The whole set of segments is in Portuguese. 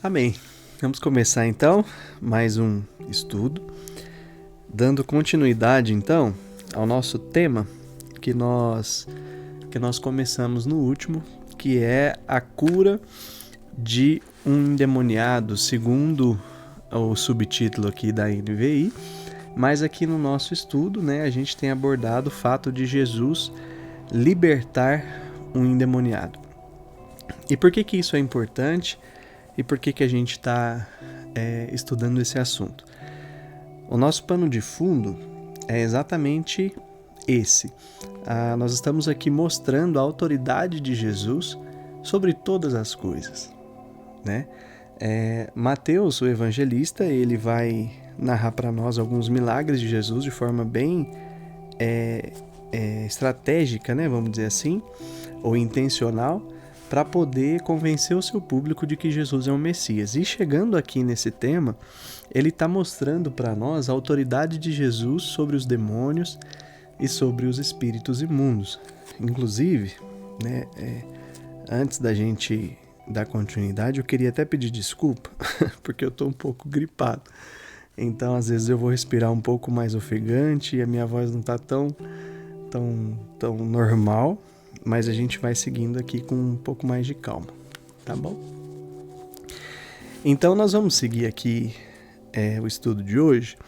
Amém. Vamos começar então mais um estudo, dando continuidade então ao nosso tema que nós começamos no último, que é a cura de um endemoniado, segundo o subtítulo aqui da NVI. Mas aqui no nosso estudo, a gente tem abordado o fato de Jesus libertar um endemoniado. E por que isso é importante? E por que a gente está estudando esse assunto? O nosso pano de fundo é exatamente esse. Nós estamos aqui mostrando a autoridade de Jesus sobre todas as coisas, né? Mateus, o evangelista, ele vai narrar para nós alguns milagres de Jesus de forma bem estratégica, né? Vamos dizer assim, ou intencional, para poder convencer o seu público de que Jesus é o Messias. E chegando aqui nesse tema, ele está mostrando para nós a autoridade de Jesus sobre os demônios e sobre os espíritos imundos. Inclusive, antes da gente dar continuidade, eu queria até pedir desculpa, porque eu estou um pouco gripado. Então, às vezes eu vou respirar um pouco mais ofegante e a minha voz não está tão normal, mas a gente vai seguindo aqui com um pouco mais de calma, tá bom? Então, nós vamos seguir aqui o estudo de hoje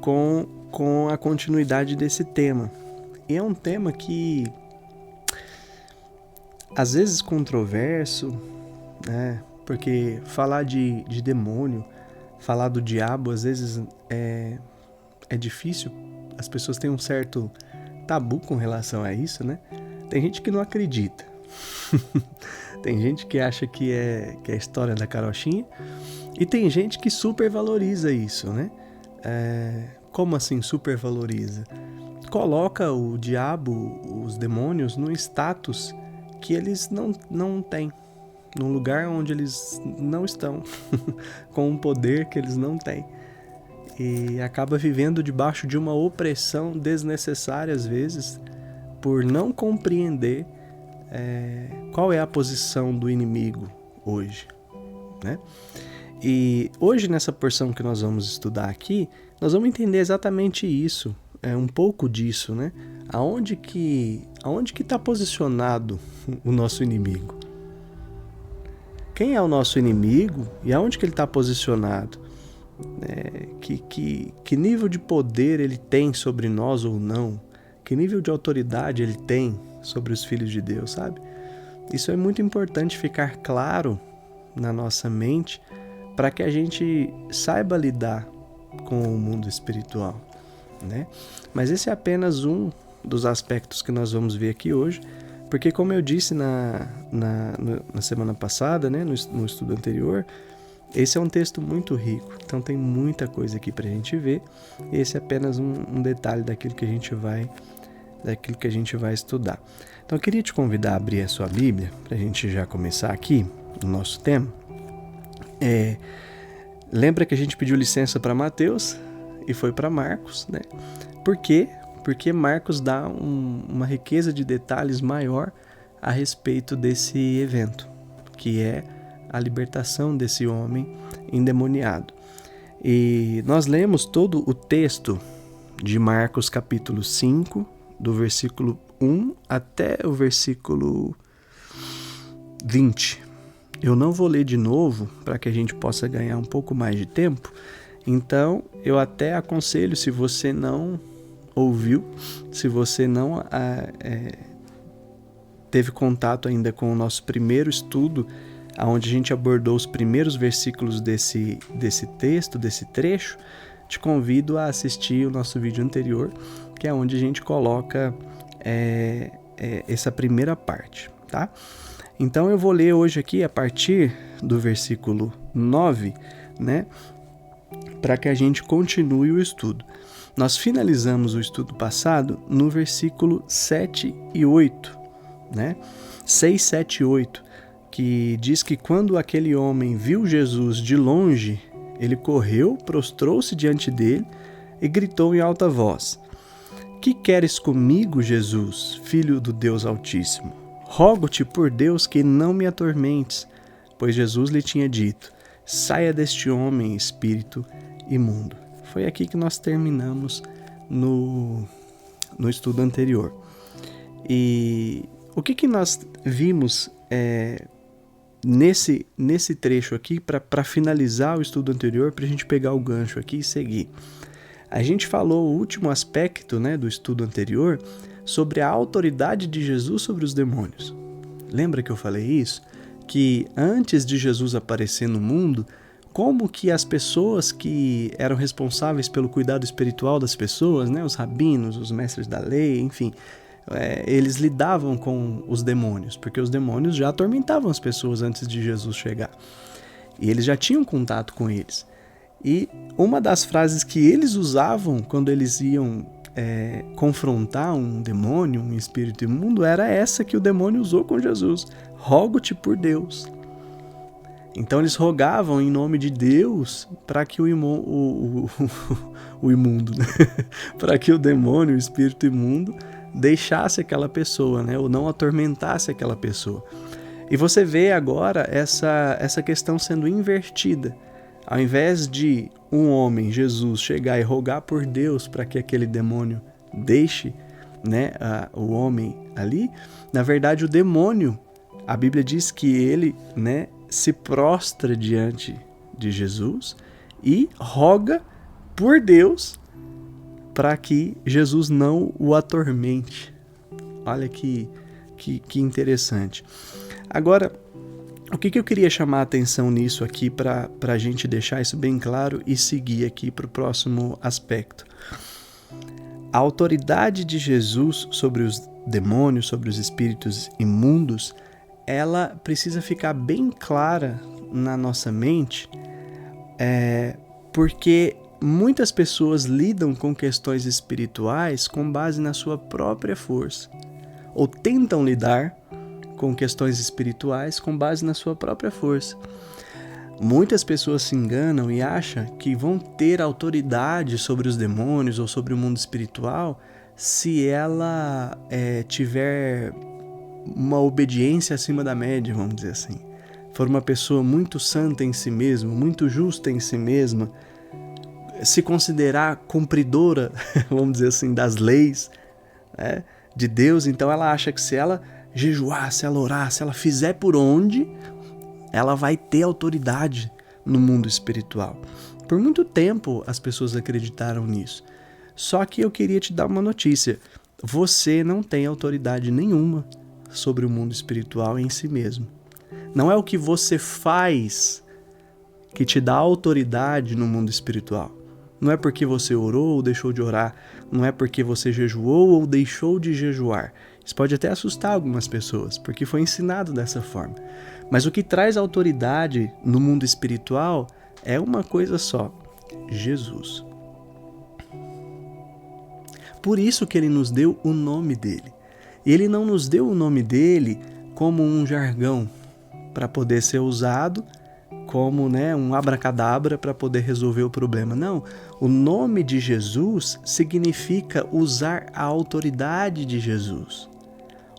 com a continuidade desse tema. E é um tema que, às vezes, controverso, né? Porque falar de demônio, falar do diabo, às vezes é difícil. As pessoas têm um certo tabu com relação a isso, né? Tem gente que não acredita. Tem gente que acha que é a história da carochinha. E tem gente que supervaloriza isso, né? Como assim supervaloriza? Coloca o diabo, os demônios, num status que eles não têm. Num lugar onde eles não estão. Com um poder que eles não têm. E acaba vivendo debaixo de uma opressão desnecessária, às vezes, por não compreender qual é a posição do inimigo hoje, né? E hoje, nessa porção que nós vamos estudar aqui, nós vamos entender exatamente isso, um pouco disso, né? Aonde que está posicionado o nosso inimigo? Quem é o nosso inimigo e aonde que ele está posicionado? Que nível de poder ele tem sobre nós ou não? Que nível de autoridade ele tem sobre os filhos de Deus, sabe? Isso é muito importante ficar claro na nossa mente para que a gente saiba lidar com o mundo espiritual, né? Mas esse é apenas um dos aspectos que nós vamos ver aqui hoje, porque como eu disse na semana passada, né, no estudo anterior, esse é um texto muito rico, então tem muita coisa aqui para a gente ver. Esse é apenas um detalhe daquilo que a gente vai estudar. Então eu queria te convidar a abrir a sua Bíblia, para a gente já começar aqui no nosso tema. Lembra que a gente pediu licença para Mateus e foi para Marcos, né? Por quê? Porque Marcos dá uma riqueza de detalhes maior a respeito desse evento, que é a libertação desse homem endemoniado. E nós lemos todo o texto de Marcos capítulo 5, do versículo 1 até o versículo 20. Eu não vou ler de novo para que a gente possa ganhar um pouco mais de tempo. Então, eu até aconselho, se você não ouviu, se você não teve contato ainda com o nosso primeiro estudo, onde a gente abordou os primeiros versículos desse texto, desse trecho, te convido a assistir o nosso vídeo anterior, que é onde a gente coloca essa primeira parte, tá? Então eu vou ler hoje aqui a partir do versículo 9, né? Para que a gente continue o estudo. Nós finalizamos o estudo passado no versículo 7 e 8, né? 6, 7 e 8, que diz que quando aquele homem viu Jesus de longe, ele correu, prostrou-se diante dele e gritou em alta voz: "Que queres comigo, Jesus, filho do Deus Altíssimo? Rogo-te por Deus que não me atormentes", pois Jesus lhe tinha dito: saia deste homem, espírito imundo. Foi aqui que nós terminamos no estudo anterior. E o que nós vimos nesse trecho aqui, para finalizar o estudo anterior, para a gente pegar o gancho aqui e seguir? A gente falou o último aspecto, né, do estudo anterior sobre a autoridade de Jesus sobre os demônios. Lembra que eu falei isso? Que antes de Jesus aparecer no mundo, como que as pessoas que eram responsáveis pelo cuidado espiritual das pessoas, né, os rabinos, os mestres da lei, enfim, eles lidavam com os demônios, porque os demônios já atormentavam as pessoas antes de Jesus chegar. E eles já tinham contato com eles. E uma das frases que eles usavam quando eles iam confrontar um demônio, um espírito imundo, era essa que o demônio usou com Jesus: rogo-te por Deus. Então eles rogavam em nome de Deus para que o imundo, né? Para que o demônio, o espírito imundo, deixasse aquela pessoa, né? Ou não atormentasse aquela pessoa. E você vê agora essa questão sendo invertida. Ao invés de um homem, Jesus, chegar e rogar por Deus para que aquele demônio deixe, né, o homem ali, na verdade o demônio, a Bíblia diz que ele, né, se prostra diante de Jesus e roga por Deus para que Jesus não o atormente. Olha que interessante. Agora, o que eu queria chamar a atenção nisso aqui para a gente deixar isso bem claro e seguir aqui para o próximo aspecto. A autoridade de Jesus sobre os demônios, sobre os espíritos imundos, ela precisa ficar bem clara na nossa mente, porque muitas pessoas lidam com questões espirituais com base na sua própria força, ou tentam lidar com questões espirituais com base na sua própria força. Muitas pessoas se enganam e acham que vão ter autoridade sobre os demônios ou sobre o mundo espiritual se ela tiver uma obediência acima da média, vamos dizer assim. For uma pessoa muito santa em si mesma, muito justa em si mesma, se considerar cumpridora, vamos dizer assim, das leis, né, de Deus, então ela acha que se ela jejuar, se ela orar, se ela fizer por onde, ela vai ter autoridade no mundo espiritual. Por muito tempo as pessoas acreditaram nisso. Só que eu queria te dar uma notícia: você não tem autoridade nenhuma sobre o mundo espiritual em si mesmo. Não é o que você faz que te dá autoridade no mundo espiritual. Não é porque você orou ou deixou de orar, não é porque você jejuou ou deixou de jejuar. Isso pode até assustar algumas pessoas, porque foi ensinado dessa forma. Mas o que traz autoridade no mundo espiritual é uma coisa só: Jesus. Por isso que ele nos deu o nome dele. Ele não nos deu o nome dele como um jargão para poder ser usado como, né, um abracadabra para poder resolver o problema. Não, o nome de Jesus significa usar a autoridade de Jesus.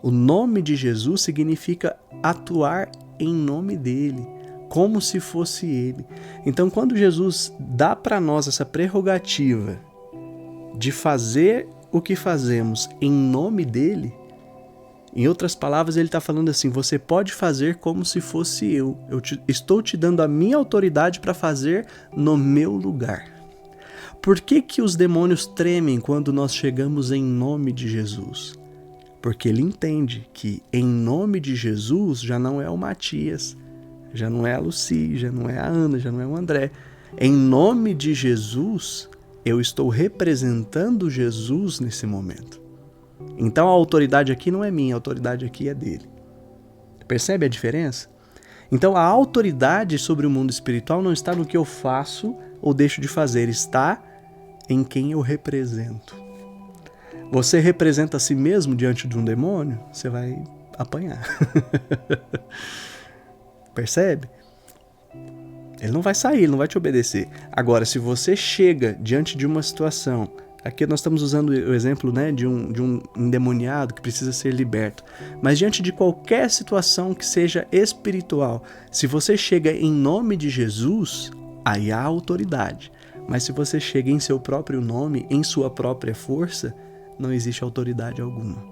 O nome de Jesus significa atuar em nome dele, como se fosse ele. Então, quando Jesus dá para nós essa prerrogativa de fazer o que fazemos em nome dele, em outras palavras, ele está falando assim: você pode fazer como se fosse eu. Estou te dando a minha autoridade para fazer no meu lugar. Por que os demônios tremem quando nós chegamos em nome de Jesus? Porque ele entende que em nome de Jesus já não é o Matias, já não é a Lucy, já não é a Ana, já não é o André. Em nome de Jesus, eu estou representando Jesus nesse momento. Então a autoridade aqui não é minha, a autoridade aqui é dele. Percebe a diferença? Então a autoridade sobre o mundo espiritual não está no que eu faço ou deixo de fazer, está em quem eu represento. Você representa a si mesmo diante de um demônio, você vai apanhar. Percebe? Ele não vai sair, ele não vai te obedecer. Agora, se você chega diante de uma situação Aqui nós estamos usando o exemplo, né, de um endemoniado que precisa ser liberto. Mas diante de qualquer situação que seja espiritual, se você chega em nome de Jesus, aí há autoridade. Mas se você chega em seu próprio nome, em sua própria força, não existe autoridade alguma.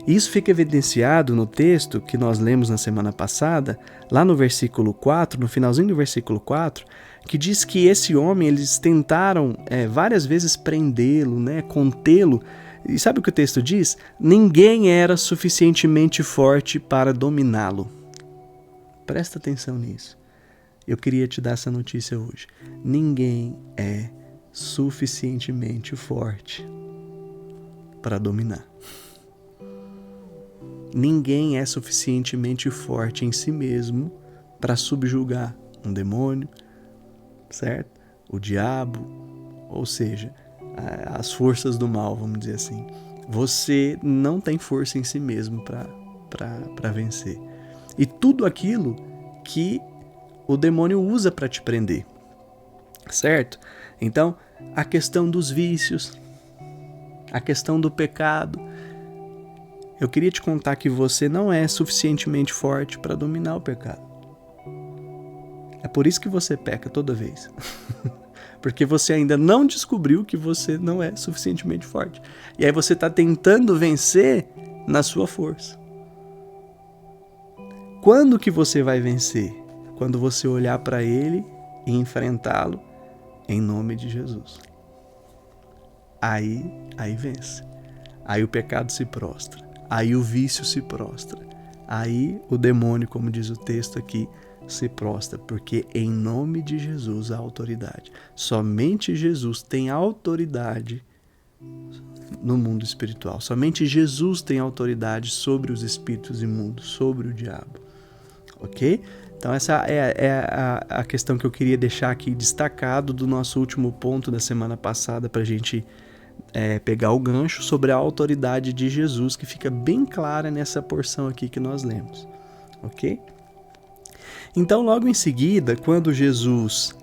Isso fica evidenciado no texto que nós lemos na semana passada, lá no versículo 4, no finalzinho do versículo 4, que diz que esse homem, eles tentaram várias vezes prendê-lo, né, contê-lo. E sabe o que o texto diz? Ninguém era suficientemente forte para dominá-lo. Presta atenção nisso. Eu queria te dar essa notícia hoje. Ninguém é suficientemente forte para dominar. Ninguém é suficientemente forte em si mesmo para subjugar um demônio, certo? O diabo, ou seja, as forças do mal, vamos dizer assim. Você não tem força em si mesmo para vencer. E tudo aquilo que o demônio usa para te prender, certo? Então, a questão dos vícios, a questão do pecado. Eu queria te contar que você não é suficientemente forte para dominar o pecado. É por isso que você peca toda vez. Porque você ainda não descobriu que você não é suficientemente forte. E aí você está tentando vencer na sua força. Quando que você vai vencer? Quando você olhar para ele e enfrentá-lo em nome de Jesus. Aí vence. Aí o pecado se prostra. Aí o vício se prostra. Aí o demônio, como diz o texto aqui, se prostra, porque em nome de Jesus há autoridade. Somente Jesus tem autoridade no mundo espiritual. Somente Jesus tem autoridade sobre os espíritos imundos, sobre o diabo. Ok? Então essa é a questão que eu queria deixar aqui destacado do nosso último ponto da semana passada para a gente pegar o gancho sobre a autoridade de Jesus, que fica bem clara nessa porção aqui que nós lemos. Ok? Então logo em seguida, quando Jesus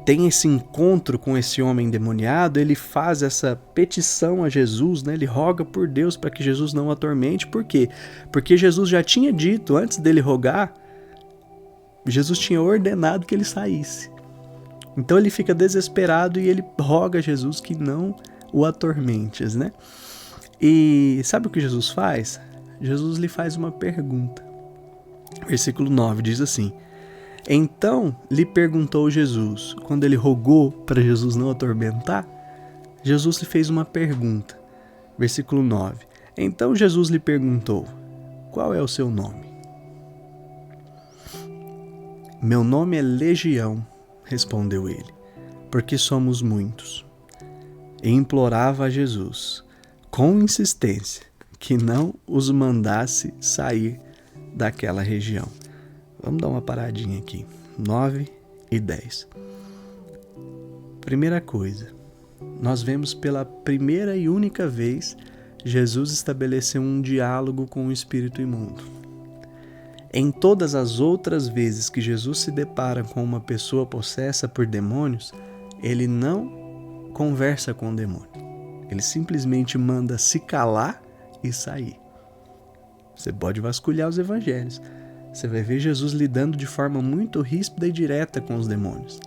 tem esse encontro com esse homem endemoniado, ele faz essa petição a Jesus, né? Ele roga por Deus para que Jesus não o atormente. Por quê? Porque Jesus já tinha dito, antes dele rogar, Jesus tinha ordenado que ele saísse. Então ele fica desesperado e ele roga a Jesus que não o atormentes, né? E sabe o que Jesus faz? Jesus lhe faz uma pergunta. Versículo 9 diz assim: Então lhe perguntou Jesus, quando ele rogou para Jesus não atormentar, Jesus lhe fez uma pergunta. Versículo 9. Então Jesus lhe perguntou: Qual é o seu nome? Meu nome é Legião, respondeu ele, porque somos muitos. E implorava a Jesus, com insistência, que não os mandasse sair daquela região. Vamos dar uma paradinha aqui. 9 e 10. Primeira coisa, nós vemos pela primeira e única vez Jesus estabeleceu um diálogo com o espírito imundo. Em todas as outras vezes que Jesus se depara com uma pessoa possessa por demônios, ele não conversa com o demônio. Ele simplesmente manda se calar e sair. Você pode vasculhar os evangelhos. Você vai ver Jesus lidando de forma muito ríspida e direta com os demônios.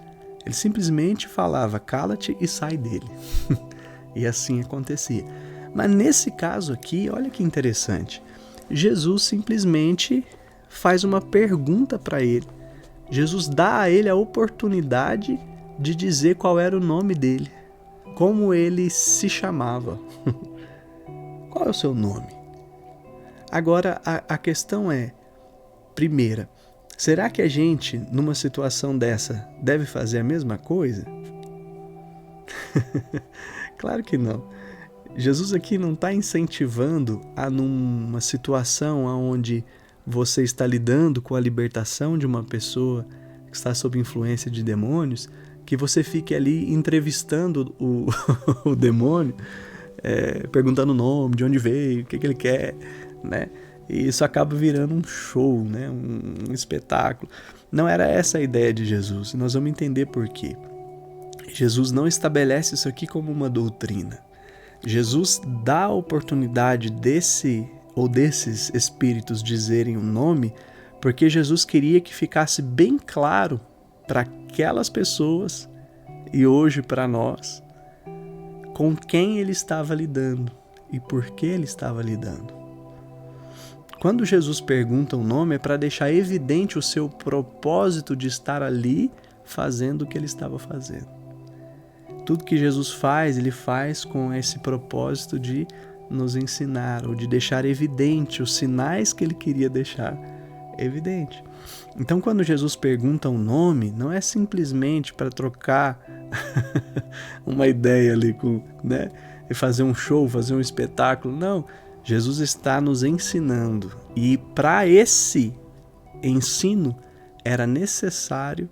Ele simplesmente falava, cala-te e sai dele. E assim acontecia. Mas nesse caso aqui, olha que interessante. Jesus simplesmente faz uma pergunta para ele. Jesus dá a ele a oportunidade de dizer qual era o nome dele, como ele se chamava. Qual é o seu nome? Agora, a questão é, primeira, será que a gente, numa situação dessa, deve fazer a mesma coisa? Claro que não. Jesus aqui não está incentivando a numa situação onde você está lidando com a libertação de uma pessoa que está sob influência de demônios, que você fique ali entrevistando o demônio, perguntando o nome, de onde veio, o que ele quer, né? E isso acaba virando um show, né? Um espetáculo. Não era essa a ideia de Jesus, e nós vamos entender por quê. Jesus não estabelece isso aqui como uma doutrina. Jesus dá a oportunidade desses espíritos dizerem o nome, porque Jesus queria que ficasse bem claro para aquelas pessoas e hoje para nós com quem ele estava lidando e por que ele estava lidando. Quando Jesus pergunta o nome é para deixar evidente o seu propósito de estar ali fazendo o que ele estava fazendo. Tudo que Jesus faz, ele faz com esse propósito de nos ensinar ou de deixar evidente os sinais que ele queria deixar evidente. Então, quando Jesus pergunta um nome, não é simplesmente para trocar uma ideia ali né, e fazer um show, fazer um espetáculo. Não, Jesus está nos ensinando. E para esse ensino era necessário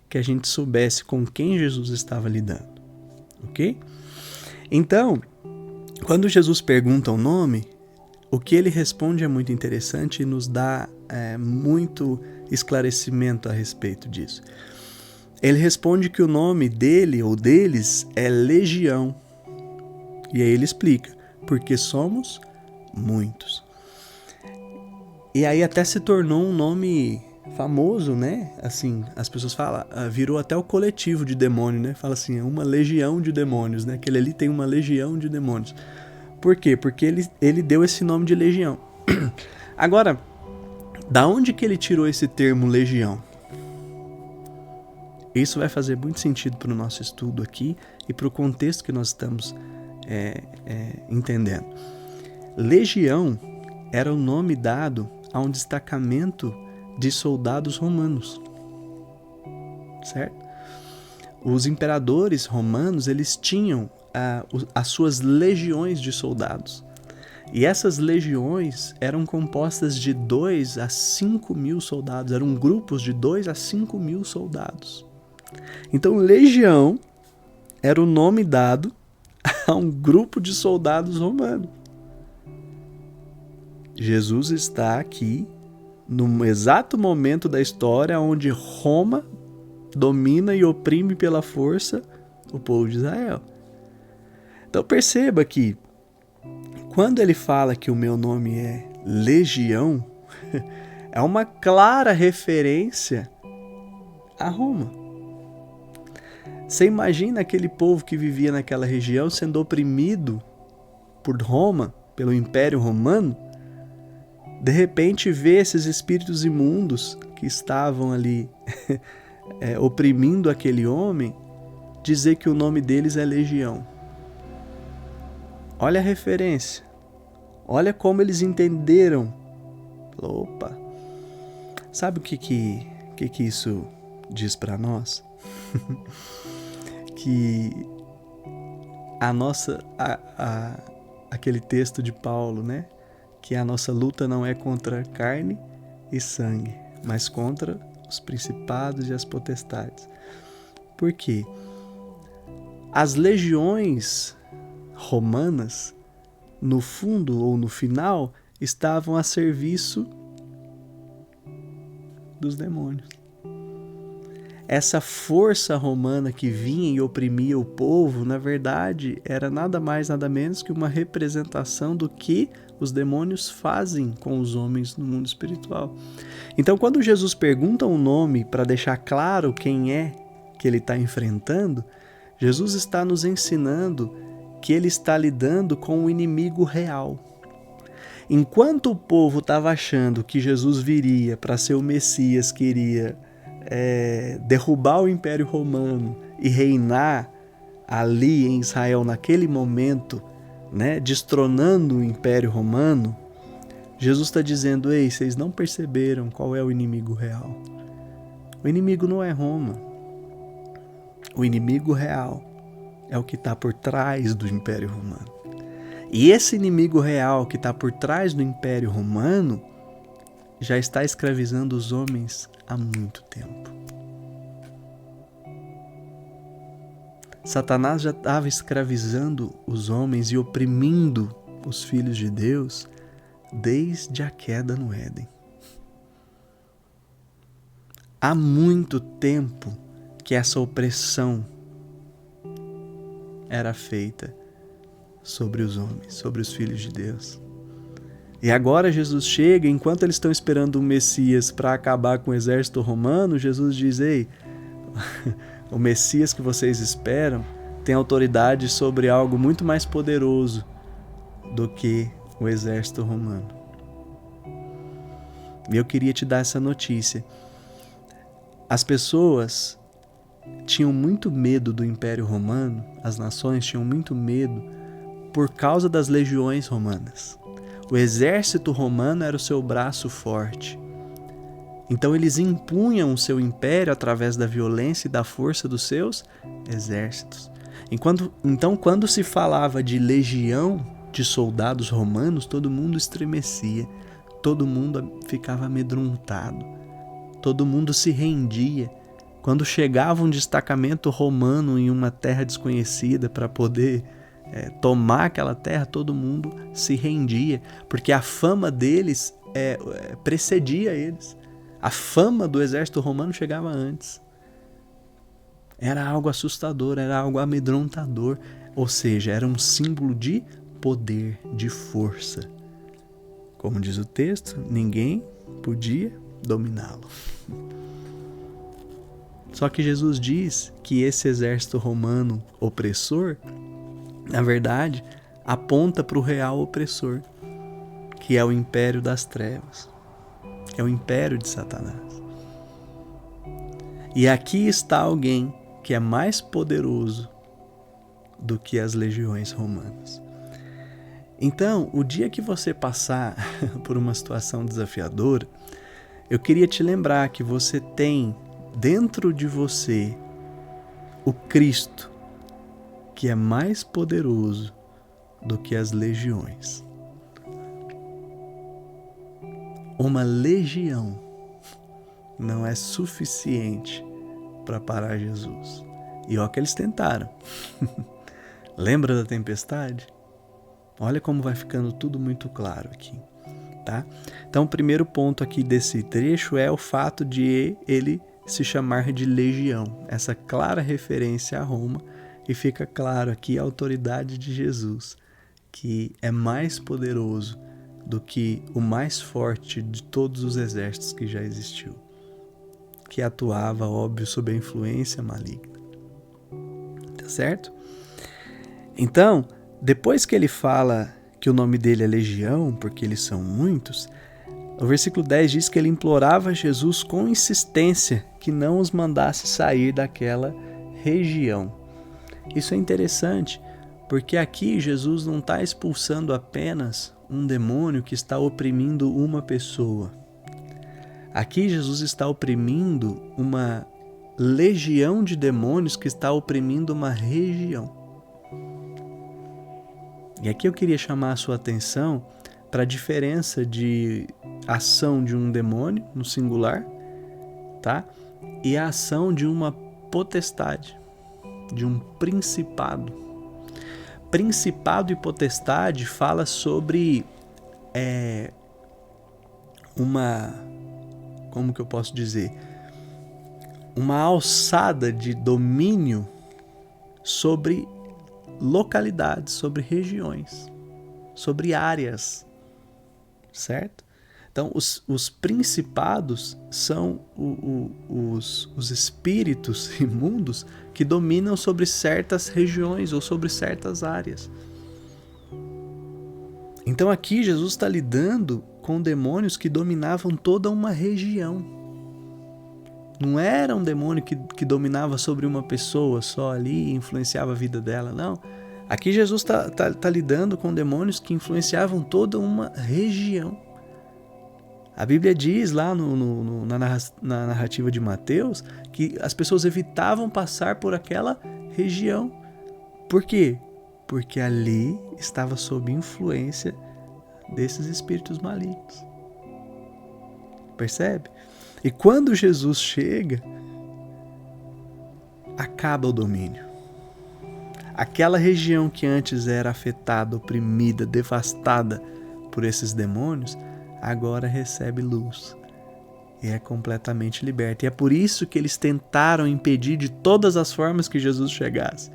que a gente soubesse com quem Jesus estava lidando, ok? Então, quando Jesus pergunta o nome, o que ele responde é muito interessante e nos dá muito esclarecimento a respeito disso. Ele responde que o nome dele ou deles é Legião. E aí ele explica, porque somos muitos. E aí até se tornou um nome famoso, né? Assim, as pessoas falam, virou até o coletivo de demônio, né? Fala assim, é uma legião de demônios, né? Aquele ali tem uma legião de demônios. Por quê? Porque ele deu esse nome de legião. Agora, da onde que ele tirou esse termo legião? Isso vai fazer muito sentido para o nosso estudo aqui e para o contexto que nós estamos entendendo. Legião era o nome dado a um destacamento de soldados romanos, certo? Os imperadores romanos, eles tinham as suas legiões de soldados. E essas legiões eram compostas de 2 a 5 mil soldados, eram grupos de 2 a 5 mil soldados. Então, legião era o nome dado a um grupo de soldados romanos. Jesus está aqui no exato momento da história onde Roma domina e oprime pela força o povo de Israel. Então perceba que quando ele fala que o meu nome é Legião, é uma clara referência a Roma. Você imagina aquele povo que vivia naquela região sendo oprimido por Roma, pelo Império Romano? De repente vê esses espíritos imundos que estavam ali oprimindo aquele homem, dizer que o nome deles é Legião. Olha a referência. Olha como eles entenderam. Opa! Sabe o que isso diz para nós? Que aquele texto de Paulo, né? Que a nossa luta não é contra carne e sangue, mas contra os principados e as potestades. Por quê? As legiões romanas, no fundo ou no final, estavam a serviço dos demônios. Essa força romana que vinha e oprimia o povo, na verdade, era nada mais, nada menos que uma representação do que os demônios fazem com os homens no mundo espiritual. Então, quando Jesus pergunta um nome para deixar claro quem é que ele está enfrentando, Jesus está nos ensinando que ele está lidando com o inimigo real. Enquanto o povo estava achando que Jesus viria para ser o Messias, que iria derrubar o Império Romano e reinar ali em Israel naquele momento, né, destronando o Império Romano, Jesus está dizendo, ei, vocês não perceberam qual é o inimigo real. O inimigo não é Roma. O inimigo real é o que está por trás do Império Romano. E esse inimigo real que está por trás do Império Romano já está escravizando os homens há muito tempo. Satanás já estava escravizando os homens e oprimindo os filhos de Deus desde a queda no Éden. Há muito tempo que essa opressão era feita sobre os homens, sobre os filhos de Deus. E agora Jesus chega, enquanto eles estão esperando o Messias para acabar com o exército romano, Jesus diz: ei, o Messias que vocês esperam tem autoridade sobre algo muito mais poderoso do que o exército romano. E eu queria te dar essa notícia. As pessoas tinham muito medo do Império Romano, as nações tinham muito medo por causa das legiões romanas. O exército romano era o seu braço forte. Então eles impunham o seu império através da violência e da força dos seus exércitos. Então, quando se falava de legião de soldados romanos, todo mundo estremecia, todo mundo ficava amedrontado, todo mundo se rendia. Quando chegava um destacamento romano em uma terra desconhecida para poder tomar aquela terra, todo mundo se rendia, porque a fama deles precedia eles. A fama do exército romano chegava antes. Era algo assustador, era algo amedrontador, ou seja, era um símbolo de poder, de força. Como diz o texto, ninguém podia dominá-lo. Só que Jesus diz que esse exército romano opressor, na verdade, aponta para o real opressor, que é o império das trevas, é o império de Satanás. E aqui está alguém que é mais poderoso do que as legiões romanas. Então, o dia que você passar por uma situação desafiadora, eu queria te lembrar que você tem dentro de você o Cristo, que é mais poderoso do que as legiões. Uma legião não é suficiente para parar Jesus. E olha que eles tentaram. Lembra da tempestade? Olha como vai ficando tudo muito claro aqui, tá? Então, o primeiro ponto aqui desse trecho é o fato de ele se chamar de legião, essa clara referência a Roma, e fica claro aqui a autoridade de Jesus, que é mais poderoso do que o mais forte de todos os exércitos que já existiu, que atuava, óbvio, sob a influência maligna. Tá certo? Então, depois que ele fala que o nome dele é Legião, porque eles são muitos, o versículo 10 diz que ele implorava a Jesus com insistência que não os mandasse sair daquela região. Isso é interessante, porque aqui Jesus não está expulsando apenas um demônio que está oprimindo uma pessoa. Aqui Jesus está oprimindo uma legião de demônios que está oprimindo uma região. E aqui eu queria chamar a sua atenção para a diferença de ação de um demônio, no singular, tá? E a ação de uma potestade, de um principado. Principado e potestade fala sobre como que eu posso dizer? Uma alçada de domínio sobre localidades, sobre regiões, sobre áreas, certo? Então, os principados são os espíritos imundos que dominam sobre certas regiões ou sobre certas áreas. Então, aqui Jesus está lidando com demônios que dominavam toda uma região. Não era um demônio que dominava sobre uma pessoa só ali e influenciava a vida dela, não. Aqui Jesus está lidando com demônios que influenciavam toda uma região. A Bíblia diz lá na narrativa de Mateus que as pessoas evitavam passar por aquela região. Por quê? Porque ali estava sob influência desses espíritos malignos. Percebe? E quando Jesus chega, acaba o domínio. Aquela região que antes era afetada, oprimida, devastada por esses demônios, agora recebe luz e é completamente liberta. E é por isso que eles tentaram impedir de todas as formas que Jesus chegasse,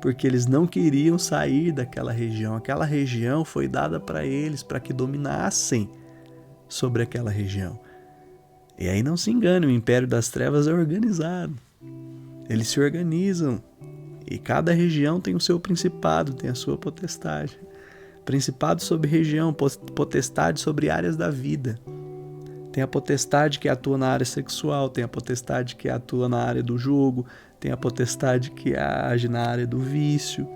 porque eles não queriam sair daquela região. Aquela região foi dada para eles, para que dominassem sobre aquela região. E aí não se engane, o Império das Trevas é organizado. Eles se organizam. E cada região tem o seu principado, tem a sua potestade. Principado sobre região, potestade sobre áreas da vida. Tem a potestade que atua na área sexual, tem a potestade que atua na área do jogo, tem a potestade que age na área do vício.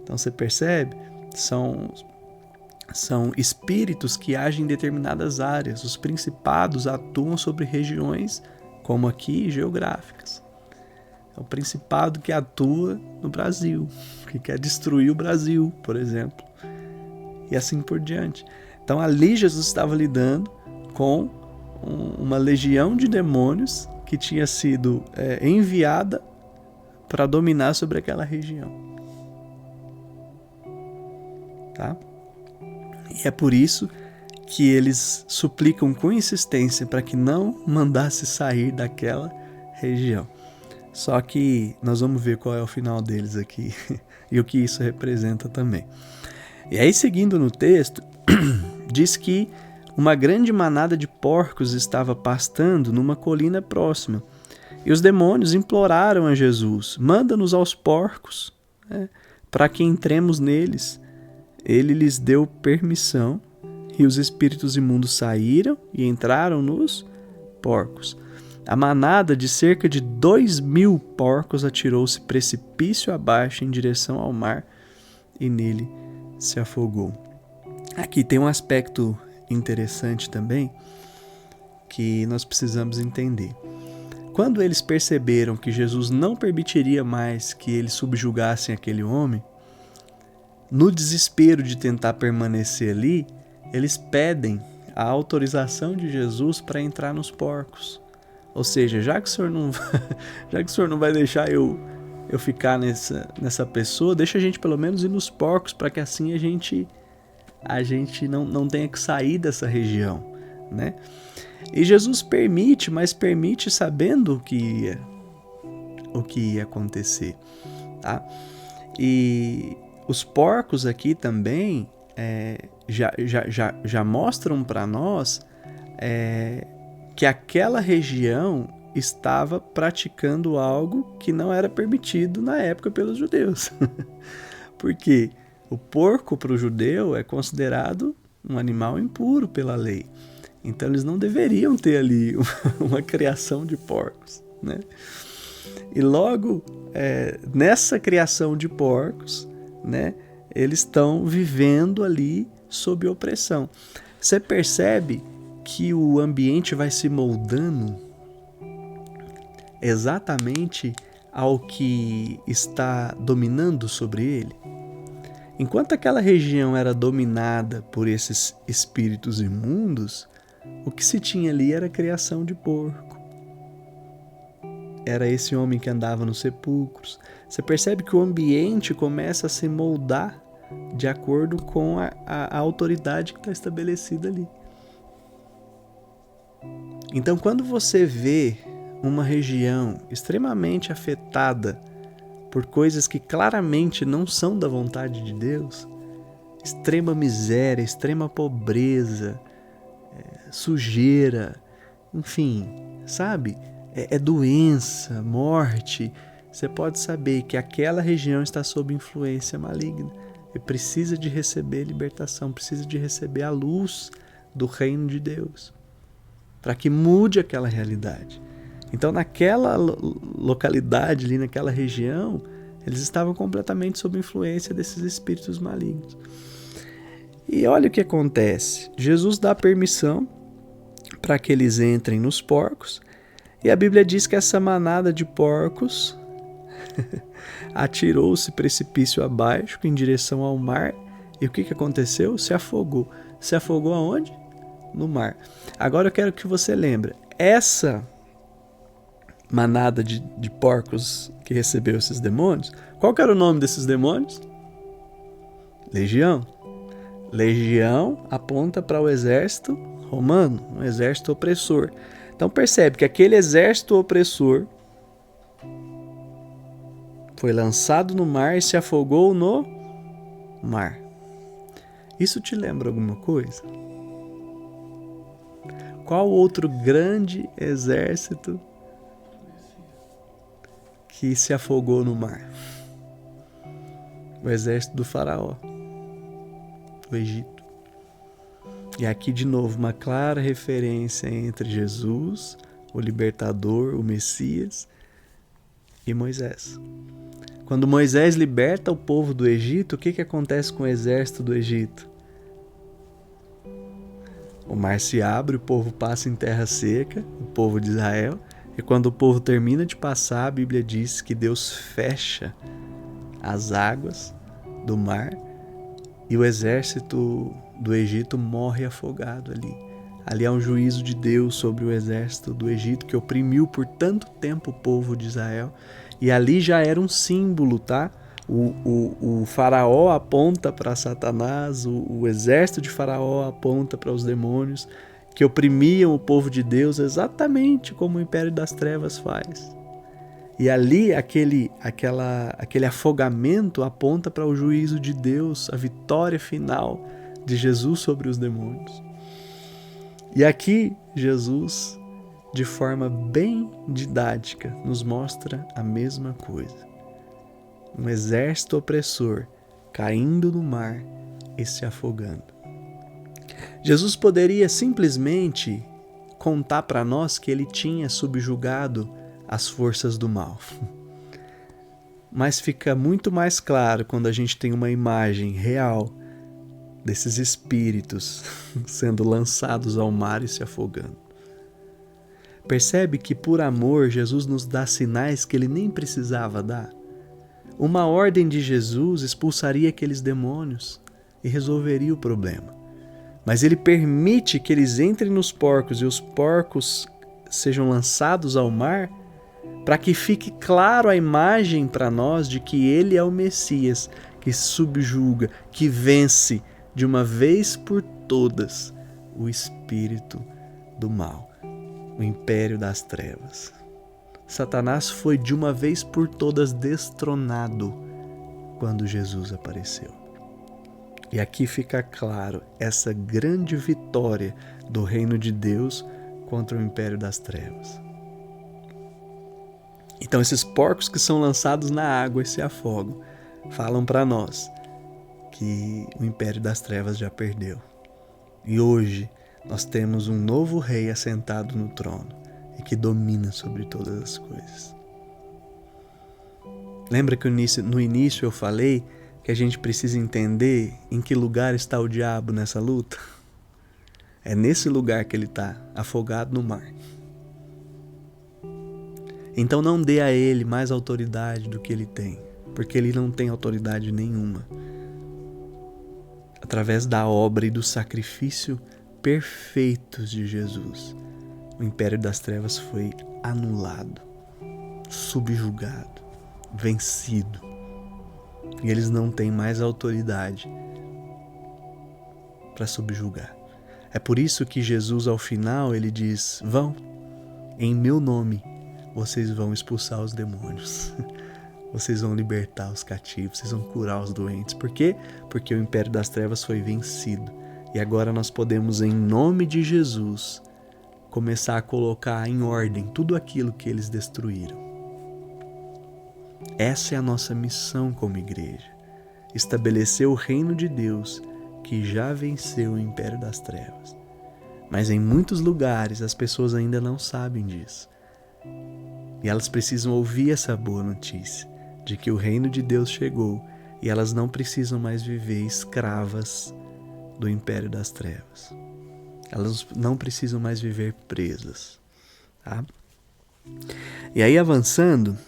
Então você percebe? São espíritos que agem em determinadas áreas. Os principados atuam sobre regiões, como aqui, geográficas. É o principado que atua no Brasil, que quer destruir o Brasil, por exemplo. E assim por diante. Então ali Jesus estava lidando com uma legião de demônios que tinha sido enviada para dominar sobre aquela região. Tá? E é por isso que eles suplicam com insistência para que não mandasse sair daquela região. Só que nós vamos ver qual é o final deles aqui e o que isso representa também. E aí, seguindo no texto, diz que uma grande manada de porcos estava pastando numa colina próxima. E os demônios imploraram a Jesus: manda-nos aos porcos, para que entremos neles. Ele lhes deu permissão, e os espíritos imundos saíram e entraram nos porcos. A manada de cerca de 2.000 porcos atirou-se precipício abaixo em direção ao mar e nele se afogou. Aqui tem um aspecto interessante também que nós precisamos entender. Quando eles perceberam que Jesus não permitiria mais que eles subjugassem aquele homem, no desespero de tentar permanecer ali, eles pedem a autorização de Jesus para entrar nos porcos. Ou seja, já que o Senhor não vai deixar eu ficar nessa pessoa, deixa a gente pelo menos ir nos porcos, para que assim a gente não tenha que sair dessa região, né? E Jesus permite, mas permite sabendo o que ia acontecer, tá? E os porcos aqui também já mostram para nós que aquela região estava praticando algo que não era permitido na época pelos judeus. Porque o porco para o judeu é considerado um animal impuro pela lei. Então eles não deveriam ter ali uma criação de porcos, né? E logo nessa criação de porcos, né, eles estão vivendo ali sob opressão. Você percebe que o ambiente vai se moldando exatamente ao que está dominando sobre ele? Enquanto aquela região era dominada por esses espíritos imundos, o que se tinha ali era a criação de porco. Era esse homem que andava nos sepulcros. Você percebe que o ambiente começa a se moldar de acordo com a autoridade que está estabelecida ali. Então, quando você vê uma região extremamente afetada por coisas que claramente não são da vontade de Deus, extrema miséria, extrema pobreza, sujeira, enfim, sabe? É doença, morte. Você pode saber que aquela região está sob influência maligna e precisa de receber libertação, precisa de receber a luz do reino de Deus, para que mude aquela realidade. Então, naquela localidade, ali naquela região, eles estavam completamente sob influência desses espíritos malignos. E olha o que acontece. Jesus dá permissão para que eles entrem nos porcos, e a Bíblia diz que essa manada de porcos atirou-se precipício abaixo em direção ao mar. E o que aconteceu? Se afogou. Se afogou aonde? No mar. Agora eu quero que você lembre. Essa manada de porcos que recebeu esses demônios, qual que era o nome desses demônios? Legião. Legião aponta para o exército romano, um exército opressor. Então percebe que aquele exército opressor Foi lançado no mar e se afogou no mar. Isso te lembra alguma coisa? Qual outro grande exército que se afogou no mar? O exército do faraó, do Egito. E aqui de novo uma clara referência entre Jesus, o libertador, o Messias, e Moisés. Quando Moisés liberta o povo do Egito, o que acontece com o exército do Egito? O mar se abre, o povo passa em terra seca, o povo de Israel, e quando o povo termina de passar, a Bíblia diz que Deus fecha as águas do mar e o exército do Egito morre afogado ali. Ali há um juízo de Deus sobre o exército do Egito que oprimiu por tanto tempo o povo de Israel. E ali já era um símbolo, tá? O faraó aponta para Satanás, o exército de faraó aponta para os demônios que oprimiam o povo de Deus exatamente como o Império das Trevas faz. E ali aquele afogamento aponta para o juízo de Deus, a vitória final de Jesus sobre os demônios. E aqui Jesus, de forma bem didática, nos mostra a mesma coisa. Um exército opressor caindo no mar e se afogando. Jesus poderia simplesmente contar para nós que ele tinha subjugado as forças do mal. Mas fica muito mais claro quando a gente tem uma imagem real desses espíritos sendo lançados ao mar e se afogando. Percebe que por amor Jesus nos dá sinais que ele nem precisava dar? Uma ordem de Jesus expulsaria aqueles demônios e resolveria o problema. Mas ele permite que eles entrem nos porcos e os porcos sejam lançados ao mar para que fique claro a imagem para nós de que ele é o Messias que subjuga, que vence de uma vez por todas o espírito do mal, o império das trevas. Satanás foi de uma vez por todas destronado quando Jesus apareceu. E aqui fica claro essa grande vitória do reino de Deus contra o império das trevas. Então esses porcos que são lançados na água e se afogam, falam para nós que o império das trevas já perdeu. E hoje nós temos um novo rei assentado no trono e que domina sobre todas as coisas. Lembra que no início eu falei que a gente precisa entender em que lugar está o diabo nessa luta? É nesse lugar que ele está, afogado no mar. Então não dê a ele mais autoridade do que ele tem, porque ele não tem autoridade nenhuma. Através da obra e do sacrifício perfeitos de Jesus, o império das trevas foi anulado, subjugado, vencido. E eles não têm mais autoridade para subjugar. É por isso que Jesus, ao final, ele diz: vão, em meu nome, vocês vão expulsar os demônios. Vocês vão libertar os cativos, vocês vão curar os doentes. Por quê? Porque o império das trevas foi vencido. E agora nós podemos, em nome de Jesus, começar a colocar em ordem tudo aquilo que eles destruíram. Essa é a nossa missão como igreja. Estabelecer o reino de Deus que já venceu o império das trevas. Mas em muitos lugares as pessoas ainda não sabem disso. E elas precisam ouvir essa boa notícia de que o reino de Deus chegou e elas não precisam mais viver escravas do império das trevas. Elas não precisam mais viver presas. Tá? E aí, avançando,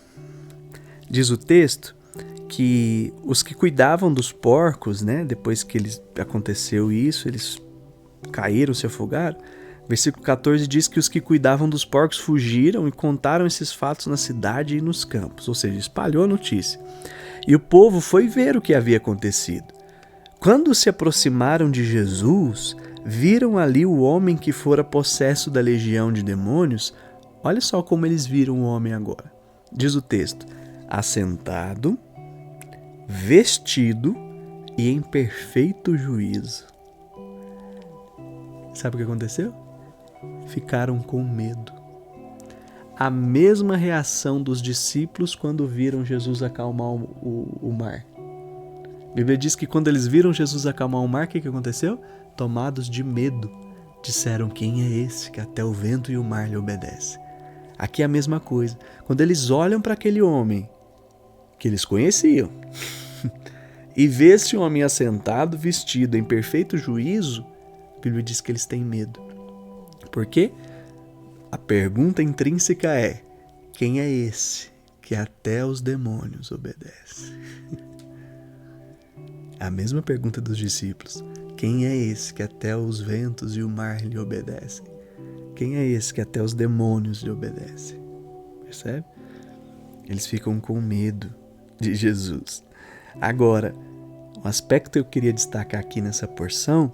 diz o texto que os que cuidavam dos porcos, né, depois que aconteceu isso, eles caíram, se afogaram. Versículo 14 diz que os que cuidavam dos porcos fugiram e contaram esses fatos na cidade e nos campos, ou seja, espalhou a notícia. E o povo foi ver o que havia acontecido. Quando se aproximaram de Jesus, viram ali o homem que fora possesso da legião de demônios. Olha só como eles viram o homem agora. Diz o texto: assentado, vestido e em perfeito juízo. Sabe o que aconteceu? Ficaram com medo. A mesma reação dos discípulos quando viram Jesus acalmar o mar. A Bíblia diz que quando eles viram Jesus acalmar o mar, o que aconteceu? Tomados de medo, disseram: quem é esse que até o vento e o mar lhe obedecem? Aqui é a mesma coisa. Quando eles olham para aquele homem que eles conheciam e vê esse homem assentado, vestido em perfeito juízo, a Bíblia diz que eles têm medo. Por quê? A pergunta intrínseca é: quem é esse que até os demônios obedece? A mesma pergunta dos discípulos. Quem é esse que até os ventos e o mar lhe obedecem? Quem é esse que até os demônios lhe obedecem? Percebe? Eles ficam com medo de Jesus. Agora, um aspecto que eu queria destacar aqui nessa porção,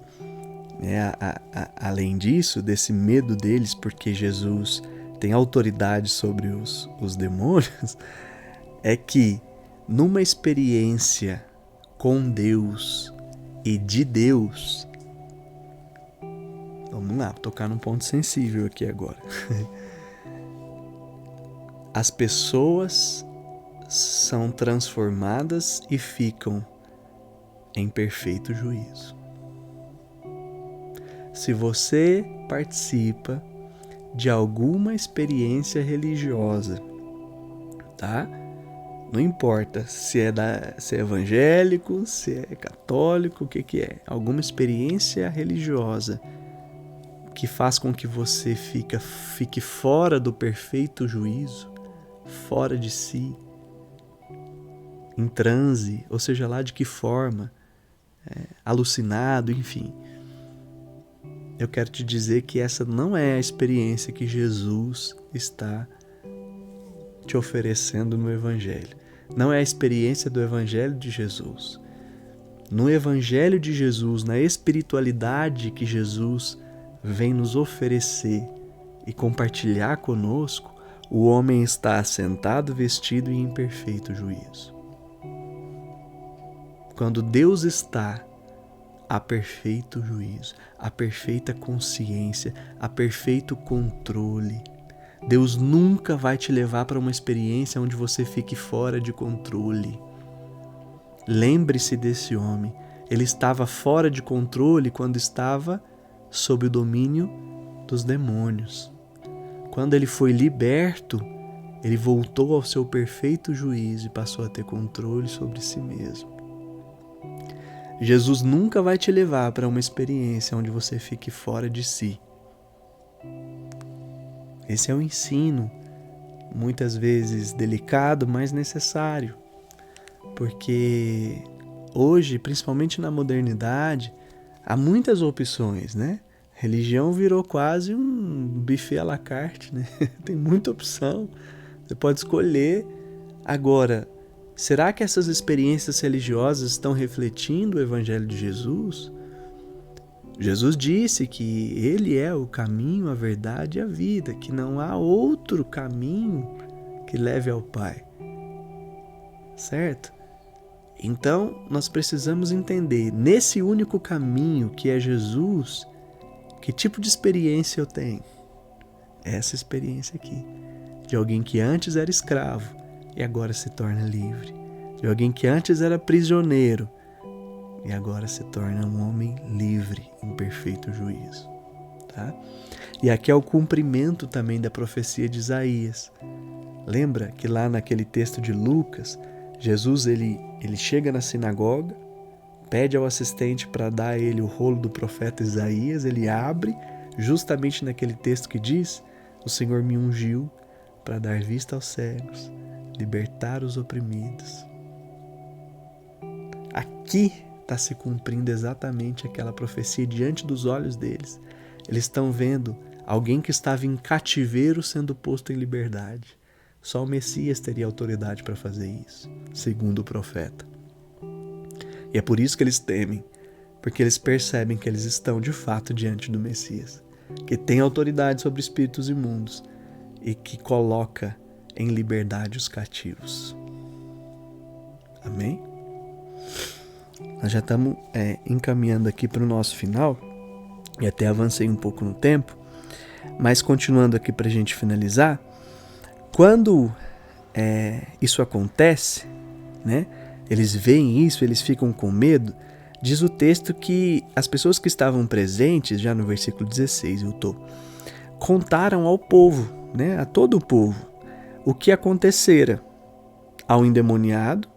além disso, desse medo deles, porque Jesus tem autoridade sobre os demônios, é que numa experiência com Deus e de Deus, vamos lá, tocar num ponto sensível aqui agora. As pessoas são transformadas e ficam em perfeito juízo. Se você participa de alguma experiência religiosa, tá? Não importa se é evangélico, se é católico, o que é. Alguma experiência religiosa que faz com que você fique fora do perfeito juízo, fora de si, em transe, ou seja lá de que forma, alucinado, enfim. Eu quero te dizer que essa não é a experiência que Jesus está te oferecendo no Evangelho. Não é a experiência do Evangelho de Jesus. No Evangelho de Jesus, na espiritualidade que Jesus vem nos oferecer e compartilhar conosco, o homem está assentado, vestido e em perfeito juízo. Quando Deus está, há perfeito juízo, há perfeita consciência, há perfeito controle. Deus nunca vai te levar para uma experiência onde você fique fora de controle. Lembre-se desse homem. Ele estava fora de controle quando estava sob o domínio dos demônios. Quando ele foi liberto, ele voltou ao seu perfeito juízo e passou a ter controle sobre si mesmo. Jesus nunca vai te levar para uma experiência onde você fique fora de si. Esse é um ensino, muitas vezes delicado, mas necessário. Porque hoje, principalmente na modernidade, há muitas opções, né? Religião virou quase um buffet à la carte, né? Tem muita opção, você pode escolher. Agora, será que essas experiências religiosas estão refletindo o Evangelho de Jesus? Jesus disse que Ele é o caminho, a verdade e a vida, que não há outro caminho que leve ao Pai. Certo? Então, nós precisamos entender, nesse único caminho que é Jesus, que tipo de experiência eu tenho? Essa experiência aqui, de alguém que antes era escravo e agora se torna livre, de alguém que antes era prisioneiro e agora se torna um homem livre, em perfeito juízo. Tá? E aqui é o cumprimento também da profecia de Isaías. Lembra que lá naquele texto de Lucas, Jesus ele chega na sinagoga, pede ao assistente para dar a ele o rolo do profeta Isaías, ele abre, justamente naquele texto que diz: o Senhor me ungiu para dar vista aos cegos, libertar os oprimidos. Aqui está se cumprindo exatamente aquela profecia diante dos olhos deles. Eles estão vendo alguém que estava em cativeiro sendo posto em liberdade. Só o Messias teria autoridade para fazer isso, segundo o profeta. E é por isso que eles temem, porque eles percebem que eles estão de fato diante do Messias, que tem autoridade sobre espíritos imundos e que coloca em liberdade os cativos. Amém? Nós já estamos encaminhando aqui para o nosso final, e até avancei um pouco no tempo, mas continuando aqui para a gente finalizar, quando isso acontece, né, eles veem isso, eles ficam com medo, diz o texto que as pessoas que estavam presentes, já no versículo 16, contaram ao povo, né, a todo o povo, o que acontecera ao endemoniado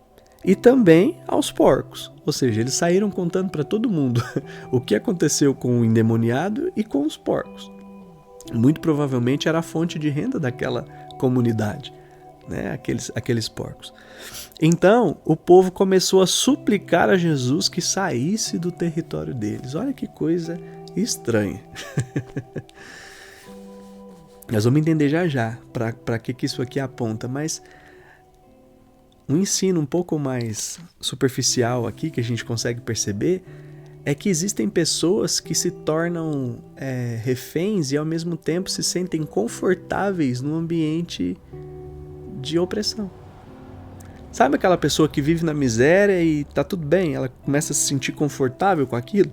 e também aos porcos. Ou seja, eles saíram contando para todo mundo o que aconteceu com o endemoniado e com os porcos. Muito provavelmente era a fonte de renda daquela comunidade, né? Aqueles porcos. Então, o povo começou a suplicar a Jesus que saísse do território deles. Olha que coisa estranha. Nós vamos entender já para que isso aqui aponta, mas um ensino um pouco mais superficial aqui que a gente consegue perceber é que existem pessoas que se tornam reféns e ao mesmo tempo se sentem confortáveis num ambiente de opressão. Sabe aquela pessoa que vive na miséria e tá tudo bem, ela começa a se sentir confortável com aquilo?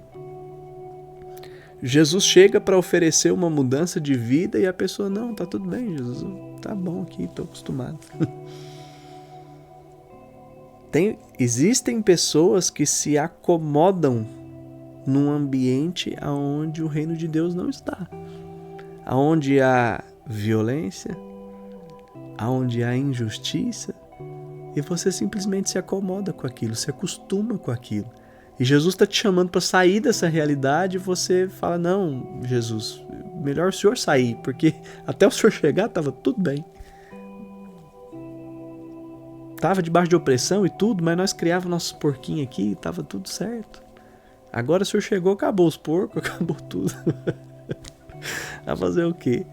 Jesus chega para oferecer uma mudança de vida e a pessoa, não, tá tudo bem, Jesus, tá bom aqui, tô acostumado. Existem pessoas que se acomodam num ambiente onde o reino de Deus não está. Onde há violência, onde há injustiça, e você simplesmente se acomoda com aquilo, se acostuma com aquilo. E Jesus está te chamando para sair dessa realidade e você fala, não, Jesus, melhor o senhor sair, porque até o senhor chegar estava tudo bem. Estava debaixo de opressão e tudo, mas nós criávamos nossos porquinhos aqui e estava tudo certo. Agora o senhor chegou, acabou os porcos, acabou tudo. A fazer o quê?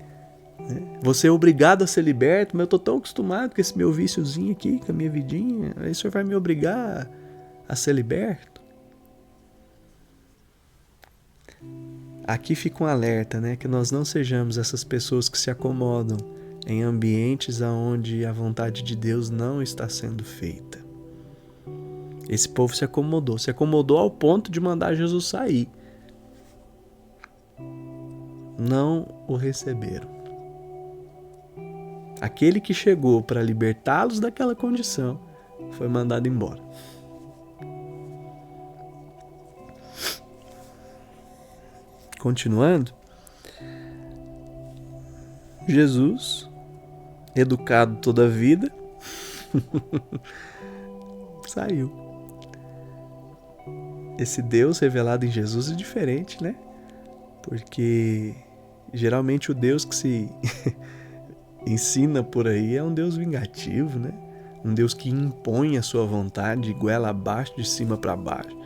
Você é obrigado a ser liberto, mas eu estou tão acostumado com esse meu viciozinho aqui, com a minha vidinha, aí o senhor vai me obrigar a ser liberto? Aqui fica um alerta, né? Que nós não sejamos essas pessoas que se acomodam em ambientes onde a vontade de Deus não está sendo feita. Esse povo se acomodou ao ponto de mandar Jesus sair. Não o receberam. Aquele que chegou para libertá-los daquela condição foi mandado embora. Continuando, Jesus, educado toda a vida, saiu. Esse Deus revelado em Jesus é diferente, né? Porque geralmente o Deus que se ensina por aí é um Deus vingativo, né? Um Deus que impõe a sua vontade, goela abaixo, de cima para baixo.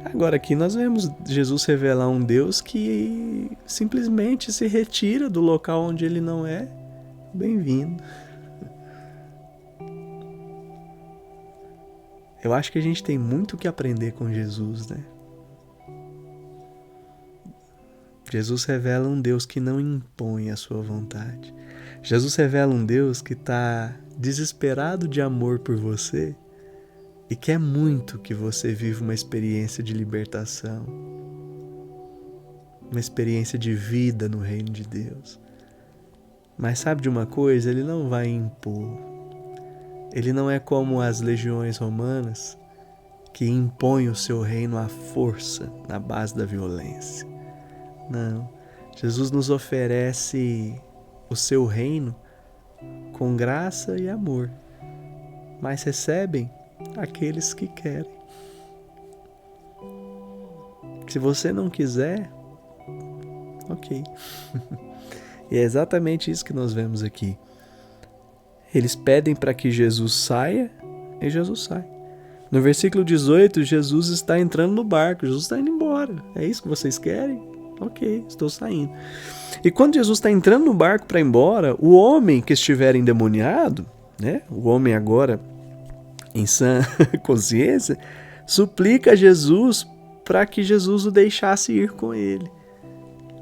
Agora aqui nós vemos Jesus revelar um Deus que simplesmente se retira do local onde ele não é bem-vindo. Eu acho que a gente tem muito o que aprender com Jesus, né? Jesus revela um Deus que não impõe a sua vontade. Jesus revela um Deus que está desesperado de amor por você e quer muito que você viva uma experiência de libertação, uma experiência de vida no reino de Deus. Mas sabe de uma coisa? Ele não vai impor. Ele não é como as legiões romanas que impõem o seu reino à força, na base da violência. Não. Jesus nos oferece o seu reino com graça e amor, mas recebem aqueles que querem. Se você não quiser, ok. E é exatamente isso que nós vemos aqui. Eles pedem para que Jesus saia e Jesus sai. No versículo 18, Jesus está entrando no barco, Jesus está indo embora. É isso que vocês querem? Ok, estou saindo. E quando Jesus está entrando no barco para ir embora, o homem que estiver endemoniado, né, o homem agora em sã consciência, suplica a Jesus para que Jesus o deixasse ir com ele.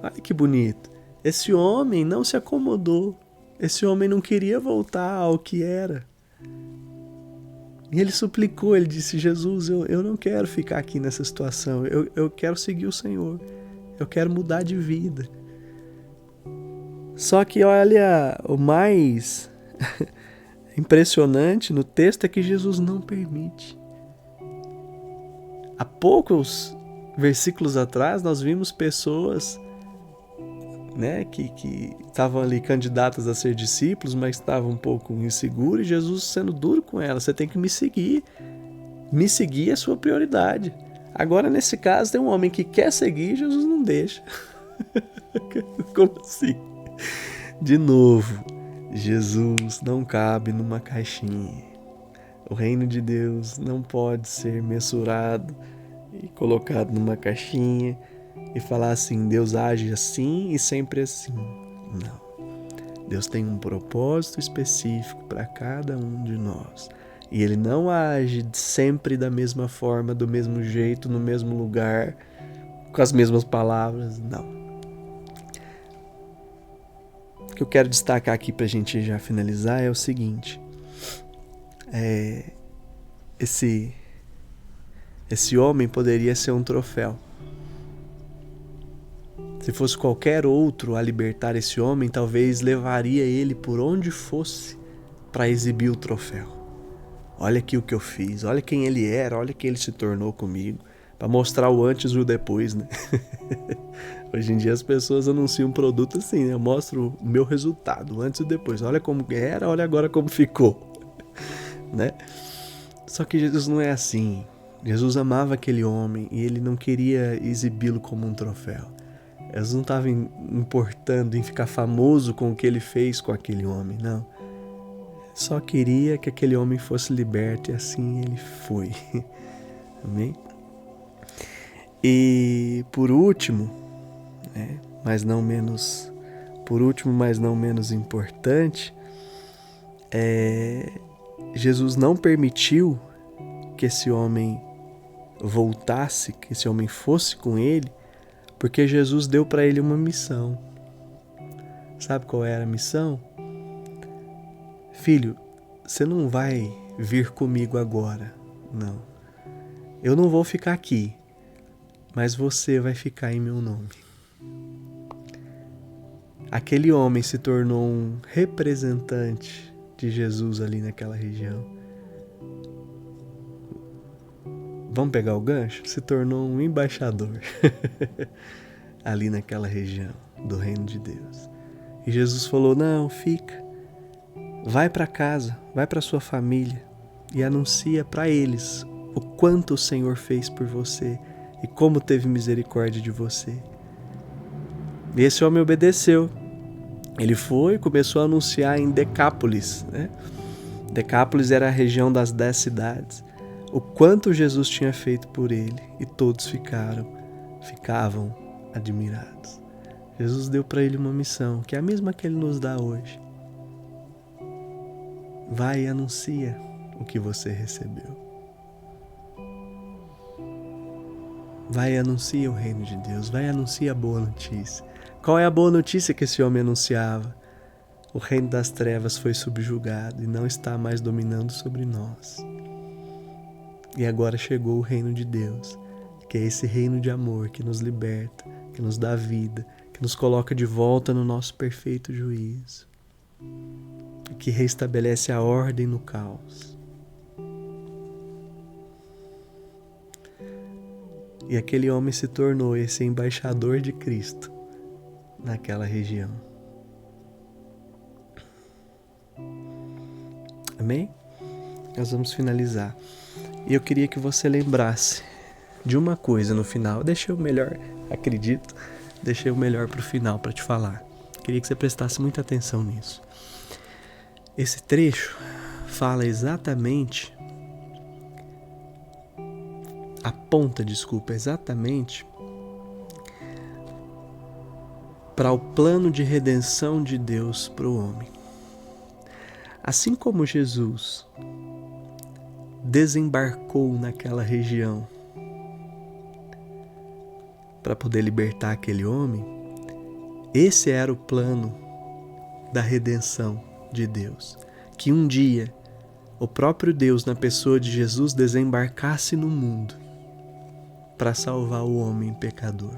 Olha que bonito. Esse homem não se acomodou. Esse homem não queria voltar ao que era. E ele suplicou, ele disse: Jesus, eu não quero ficar aqui nessa situação, eu quero seguir o Senhor, eu quero mudar de vida. Só que olha, o mais impressionante no texto é que Jesus não permite. Há poucos versículos atrás nós vimos pessoas, né, que estavam ali candidatas a ser discípulos, mas estavam um pouco inseguros, e Jesus sendo duro com elas: você tem que me seguir. Me seguir é a sua prioridade. Agora, nesse caso, tem um homem que quer seguir e Jesus não deixa. Como assim? De novo, Jesus não cabe numa caixinha. O reino de Deus não pode ser mensurado e colocado numa caixinha e falar assim: Deus age assim e sempre assim. Não. Deus tem um propósito específico para cada um de nós. E Ele não age sempre da mesma forma, do mesmo jeito, no mesmo lugar, com as mesmas palavras. Não. O que eu quero destacar aqui para a gente já finalizar é o seguinte: esse homem poderia ser um troféu. Se fosse qualquer outro a libertar esse homem, talvez levaria ele por onde fosse para exibir o troféu. Olha aqui o que eu fiz, olha quem ele era, olha quem ele se tornou comigo, para mostrar o antes e o depois, né? Hoje em dia as pessoas anunciam um produto assim, né? Eu mostro o meu resultado, o antes e o depois. Olha como era, olha agora como ficou, né? Só que Jesus não é assim. Jesus amava aquele homem e ele não queria exibi-lo como um troféu. Jesus não estava importando em ficar famoso com o que ele fez com aquele homem, não. Só queria que aquele homem fosse liberto e assim ele foi. Amém? E por último, né, mas não menos importante, Jesus não permitiu que esse homem voltasse, que esse homem fosse com ele, porque Jesus deu para ele uma missão. Sabe qual era a missão? Filho, você não vai vir comigo agora, não. Eu não vou ficar aqui, mas você vai ficar em meu nome. Aquele homem se tornou um representante de Jesus ali naquela região. Vamos pegar o gancho? Se tornou um embaixador ali naquela região do reino de Deus. E Jesus falou: não, fica. Vai para casa, vai para sua família e anuncia para eles o quanto o Senhor fez por você e como teve misericórdia de você. E esse homem obedeceu. Ele foi e começou a anunciar em Decápolis, né? Decápolis era a região das 10 cidades. O quanto Jesus tinha feito por ele, e todos ficavam admirados. Jesus deu para ele uma missão, que é a mesma que ele nos dá hoje. Vai e anuncia o que você recebeu. Vai e anuncia o reino de Deus, vai e anuncia a boa notícia. Qual é a boa notícia que esse homem anunciava? O reino das trevas foi subjugado e não está mais dominando sobre nós. E agora chegou o reino de Deus, que é esse reino de amor que nos liberta, que nos dá vida, que nos coloca de volta no nosso perfeito juízo, que restabelece a ordem no caos. E aquele homem se tornou esse embaixador de Cristo naquela região. Amém? Nós vamos finalizar. E eu queria que você lembrasse de uma coisa no final. Deixei o melhor, acredito, deixei o melhor para o final para te falar. Queria que você prestasse muita atenção nisso. Esse trecho fala exatamente, aponta exatamente para o plano de redenção de Deus para o homem. Assim como Jesus desembarcou naquela região para poder libertar aquele homem, esse era o plano da redenção de Deus, que um dia o próprio Deus, na pessoa de Jesus, desembarcasse no mundo para salvar o homem pecador.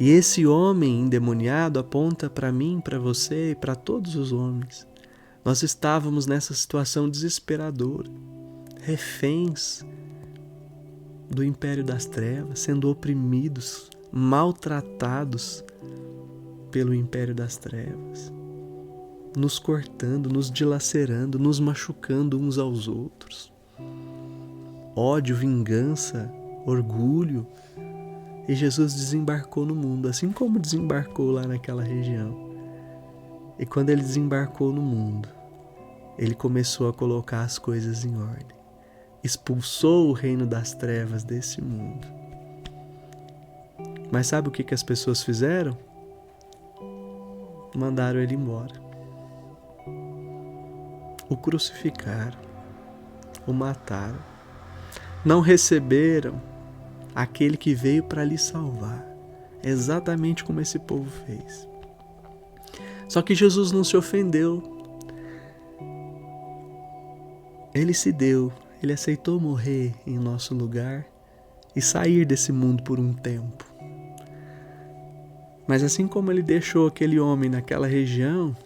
E esse homem endemoniado aponta para mim, para você e para todos os homens. Nós estávamos nessa situação desesperadora, reféns do império das trevas, sendo oprimidos, maltratados pelo império das trevas, nos cortando, nos dilacerando, nos machucando uns aos outros. Ódio, vingança, orgulho. E Jesus desembarcou no mundo, assim como desembarcou lá naquela região. E quando ele desembarcou no mundo, ele começou a colocar as coisas em ordem. Expulsou o reino das trevas desse mundo. Mas sabe o que as pessoas fizeram? Mandaram ele embora. O crucificaram, o mataram. Não receberam aquele que veio para lhe salvar, exatamente como esse povo fez. Só que Jesus não se ofendeu. Ele se deu, ele aceitou morrer em nosso lugar e sair desse mundo por um tempo. Mas assim como ele deixou aquele homem naquela região,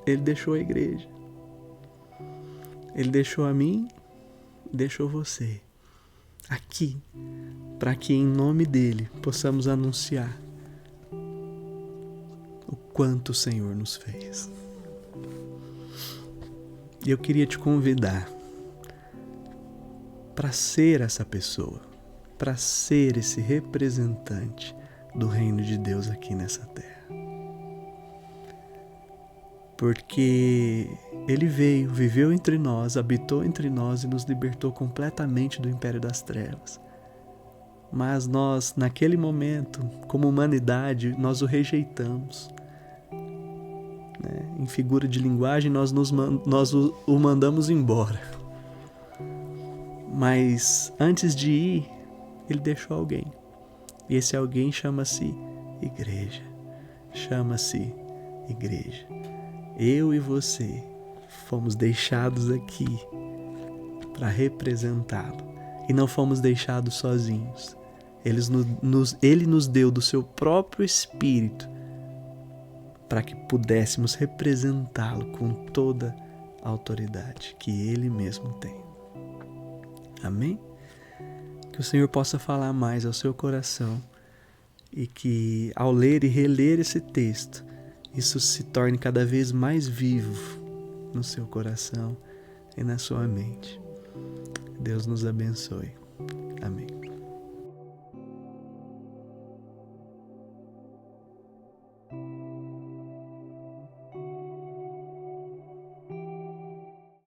ele deixou a igreja. Ele deixou a mim, deixou você aqui, para que em nome dele possamos anunciar o quanto o Senhor nos fez. E eu queria te convidar para ser essa pessoa, para ser esse representante do reino de Deus aqui nessa terra. Porque ele veio, viveu entre nós, habitou entre nós e nos libertou completamente do império das trevas. Mas nós, naquele momento, como humanidade, nós o rejeitamos. Em figura de linguagem, nós o mandamos embora. Mas antes de ir, ele deixou alguém. E esse alguém chama-se igreja. Chama-se igreja. Eu e você fomos deixados aqui para representá-lo. E não fomos deixados sozinhos. Ele nos deu do seu próprio Espírito para que pudéssemos representá-lo com toda a autoridade que ele mesmo tem. Amém? Que o Senhor possa falar mais ao seu coração e que ao ler e reler esse texto, isso se torne cada vez mais vivo no seu coração e na sua mente. Deus nos abençoe. Amém.